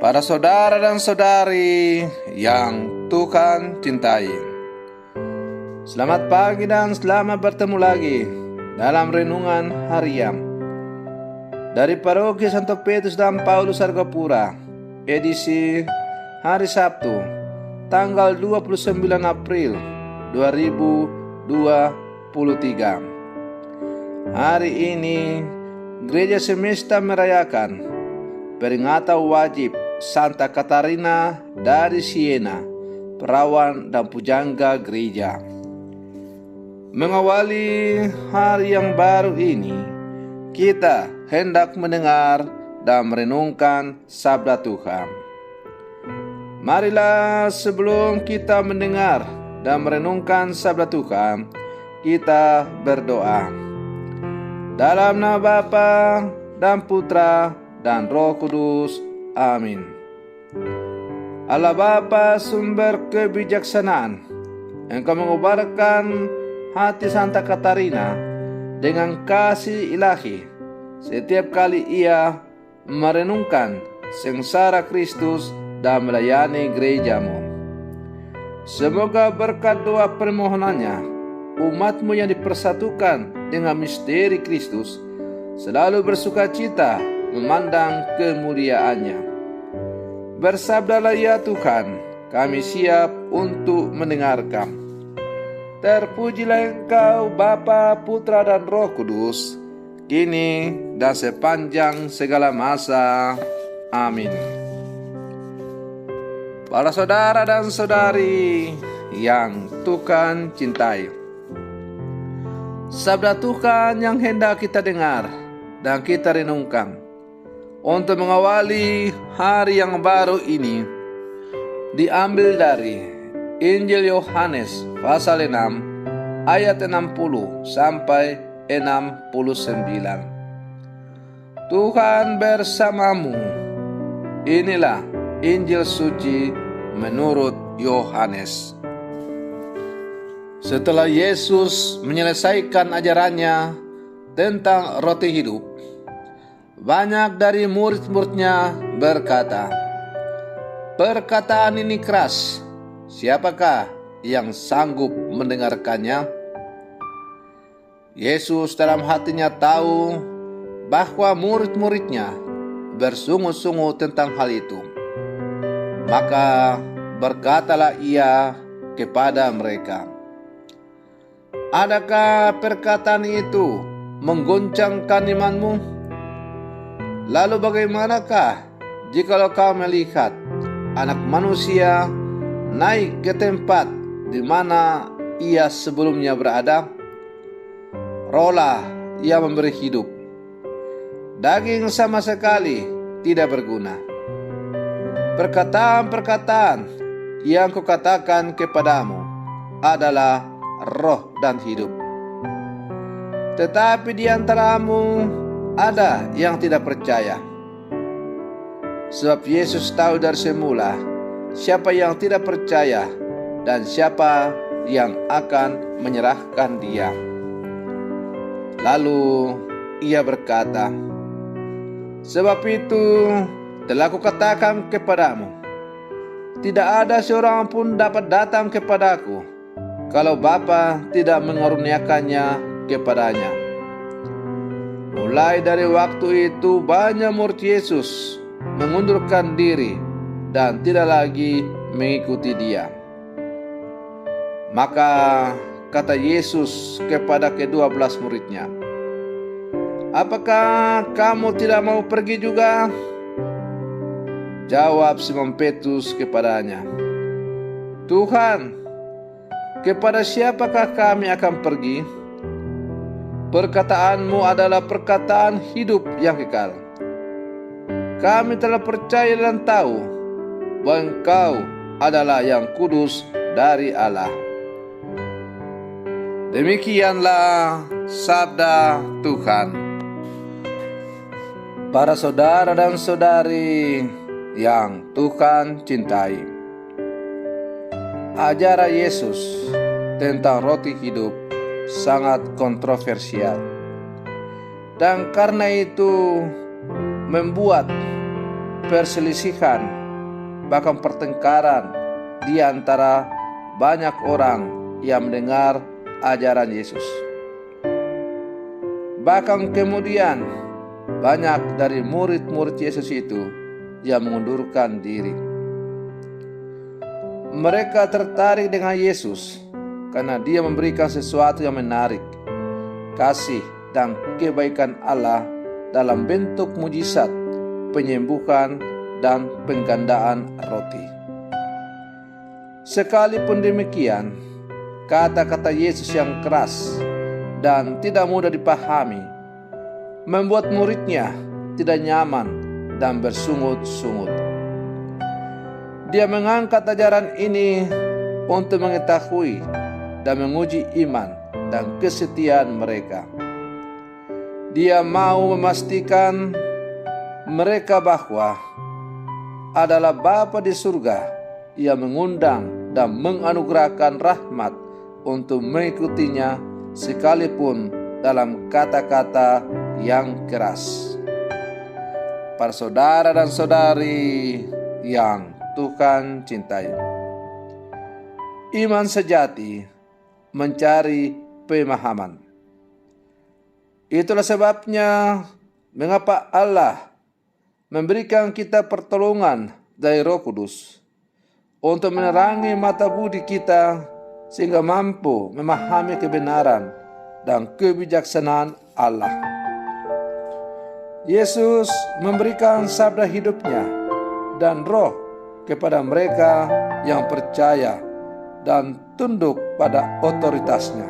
Para saudara dan saudari yang Tuhan cintai, selamat pagi dan selamat bertemu lagi dalam renungan harian dari Paroki Santo Petrus dan Paulus Argapura, edisi hari Sabtu, tanggal 29 April 2023. Hari ini Gereja Semesta merayakan peringatan wajib Santa Katarina dari Siena, perawan dan pujangga gereja. Mengawali hari yang baru ini, kita hendak mendengar dan merenungkan sabda Tuhan. Marilah sebelum kita mendengar dan merenungkan sabda Tuhan, kita berdoa. Dalam nama Bapa dan Putra dan Roh Kudus. Amin. Allah Bapa, sumber kebijaksanaan, Engkau mengobarkan hati Santa Katarina dengan kasih ilahi setiap kali ia merenungkan sengsara Kristus dan melayani gerejamu. Semoga berkat doa permohonannya, umatmu yang dipersatukan dengan misteri Kristus selalu bersukacita memandang kemuliaannya. Bersabdalah ya Tuhan, kami siap untuk mendengarkan. Terpujilah Engkau Bapa, Putra dan Roh Kudus, kini dan sepanjang segala masa. Amin. Para saudara dan saudari yang Tuhan cintai, sabda Tuhan yang hendak kita dengar dan kita renungkan untuk mengawali hari yang baru ini diambil dari Injil Yohanes pasal 6 ayat 60 sampai 69. Tuhan bersamamu. Inilah Injil suci menurut Yohanes. Setelah Yesus menyelesaikan ajarannya tentang roti hidup, banyak dari murid-muridnya berkata, "Perkataan ini keras, siapakah yang sanggup mendengarkannya?" Yesus dalam hatinya tahu bahwa murid-muridnya bersungut-sungut tentang hal itu. Maka berkatalah ia kepada mereka, "Adakah perkataan itu menggoncangkan imanmu? Lalu bagaimanakah jikalau kau melihat Anak Manusia naik ke tempat di mana ia sebelumnya berada? Rohlah yang memberi hidup. Daging sama sekali tidak berguna. Perkataan-perkataan yang kukatakan kepadamu adalah roh dan hidup. Tetapi di antaramu ada yang tidak percaya." Sebab Yesus tahu dari semula siapa yang tidak percaya dan siapa yang akan menyerahkan dia. Lalu ia berkata, "Sebab itu telah kukatakan kepadamu, tidak ada seorang pun dapat datang kepadaku kalau Bapa tidak mengaruniakannya kepadanya." Mulai dari waktu itu banyak murid Yesus mengundurkan diri dan tidak lagi mengikuti dia. Maka kata Yesus kepada ke-12 muridnya, "Apakah kamu tidak mau pergi juga?" Jawab Simon Petrus kepadanya, "Tuhan, kepada siapakah kami akan pergi? Perkataanmu adalah perkataan hidup yang kekal. Kami telah percaya dan tahu bahwa Engkau adalah yang kudus dari Allah." Demikianlah sabda Tuhan. Para saudara dan saudari yang Tuhan cintai, ajaran Yesus tentang roti hidup sangat kontroversial, dan karena itu membuat perselisihan, bahkan pertengkaran di antara banyak orang yang mendengar ajaran Yesus. Bahkan kemudian banyak dari murid-murid Yesus itu yang mengundurkan diri. Mereka tertarik dengan Yesus karena dia memberikan sesuatu yang menarik, kasih dan kebaikan Allah dalam bentuk mujizat, penyembuhan, dan penggandaan roti. Sekalipun demikian, kata-kata Yesus yang keras dan tidak mudah dipahami membuat muridnya tidak nyaman dan bersungut-sungut. Dia mengangkat ajaran ini untuk mengetahui dan menguji iman dan kesetiaan mereka. Dia mau memastikan mereka bahwa adalah Bapa di surga yang mengundang dan menganugerahkan rahmat untuk mengikutinya sekalipun dalam kata-kata yang keras. Para saudara dan saudari yang Tuhan cintai, iman sejati mencari pemahaman. Itulah sebabnya mengapa Allah memberikan kita pertolongan dari Roh Kudus untuk menerangi mata budi kita sehingga mampu memahami kebenaran dan kebijaksanaan Allah. Yesus memberikan sabda hidupnya dan roh kepada mereka yang percaya dan tunduk pada otoritasnya.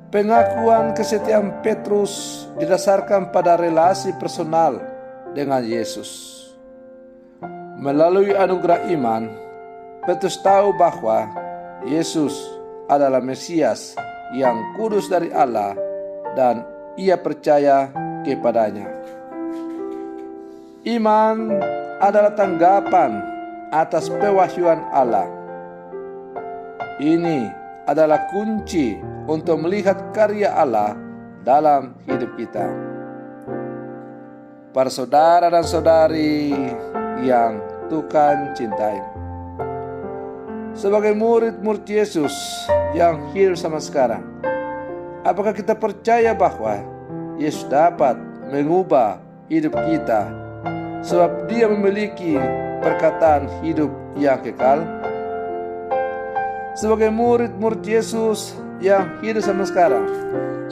Pengakuan kesetiaan Petrus didasarkan pada relasi personal dengan Yesus. Melalui anugerah iman, Petrus tahu bahwa Yesus adalah Mesias yang kudus dari Allah dan ia percaya kepadanya. Iman adalah tanggapan atas pewahyuan Allah. Ini adalah kunci untuk melihat karya Allah dalam hidup kita. Para saudara dan saudari yang Tuhan cintai, sebagai murid-murid Yesus yang hidup sama sekarang, apakah kita percaya bahwa Yesus dapat mengubah hidup kita sebab dia memiliki perkataan hidup yang kekal? Sebagai murid-murid Yesus yang hidup sama sekarang,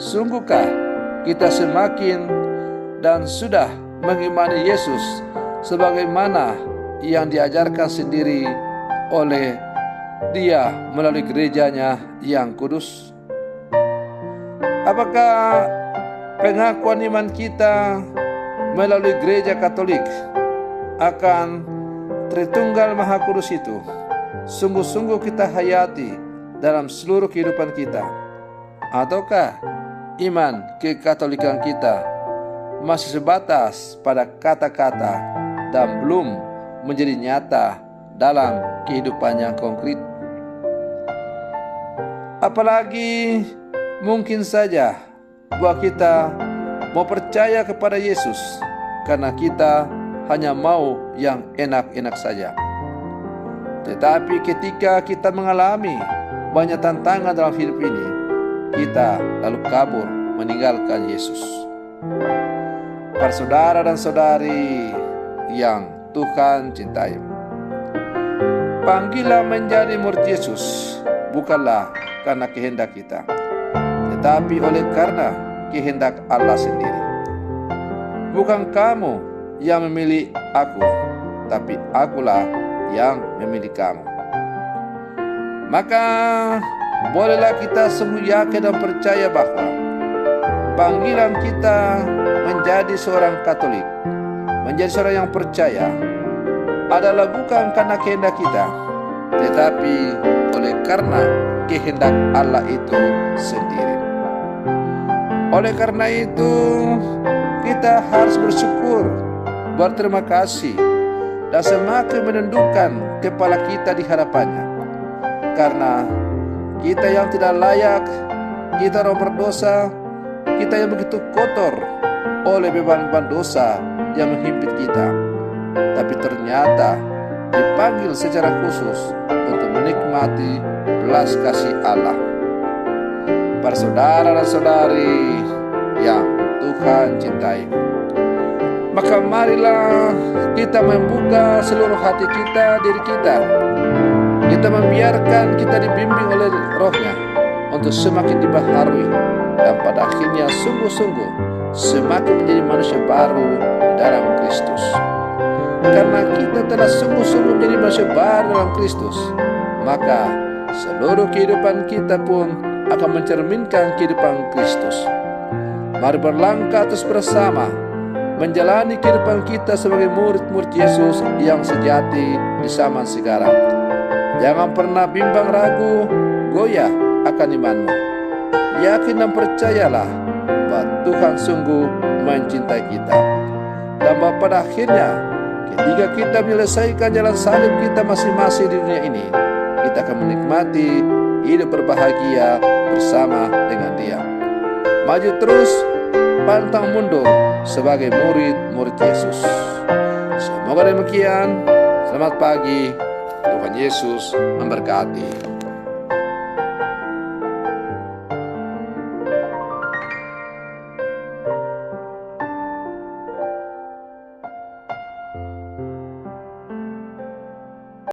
sungguhkah kita semakin dan sudah mengimani Yesus sebagaimana yang diajarkan sendiri oleh Dia melalui gerejanya yang kudus? Apakah pengakuan iman kita melalui gereja Katolik akan Tritunggal Maha Kudus itu sungguh-sungguh kita hayati dalam seluruh kehidupan kita? Ataukah iman kekatolikan kita masih sebatas pada kata-kata dan belum menjadi nyata dalam kehidupan yang konkret? Apalagi mungkin saja bahwa kita mau percaya kepada Yesus karena kita hanya mau yang enak-enak saja. Tetapi ketika kita mengalami banyak tantangan dalam hidup ini, kita lalu kabur meninggalkan Yesus. Para saudara dan saudari yang Tuhan cintai, panggilan menjadi murid Yesus bukanlah karena kehendak kita, tetapi oleh karena kehendak Allah sendiri. Bukan kamu yang memilih aku, tapi akulah yang memilih kamu. Maka bolehlah kita sungguh yakin dan percaya bahwa panggilan kita menjadi seorang Katolik, menjadi seorang yang percaya, adalah bukan karena kehendak kita, tetapi oleh karena kehendak Allah itu sendiri. Oleh karena itu, kita harus bersyukur, berterima kasih, dan semakin menundukkan kepala kita di hadapannya. Karena kita yang tidak layak, kita orang berdosa, kita yang begitu kotor oleh beban-beban dosa yang menghimpit kita, tapi ternyata dipanggil secara khusus untuk menikmati belas kasih Allah. Para saudara dan saudari yang Tuhan cintai, maka marilah kita membuka seluruh hati kita, diri kita. Kita membiarkan kita dibimbing oleh Roh-Nya untuk semakin dibaharui dan pada akhirnya sungguh-sungguh semakin menjadi manusia baru di dalam Kristus. Karena kita telah sungguh-sungguh menjadi manusia baru dalam Kristus, maka seluruh kehidupan kita pun akan mencerminkan kehidupan Kristus. Mari berlangkah terus bersama menjalani kehidupan kita sebagai murid-murid Yesus yang sejati di zaman sekarang. Jangan pernah bimbang, ragu, goyah akan imanmu. Yakin dan percayalah bahwa Tuhan sungguh mencintai kita. Dan bahwa pada akhirnya ketika kita menyelesaikan jalan salib kita masing-masing di dunia ini, kita akan menikmati hidup berbahagia bersama dengan Dia. Maju terus, pantang mundur sebagai murid-murid Yesus. Semoga demikian. Selamat pagi. Tuhan Yesus memberkati.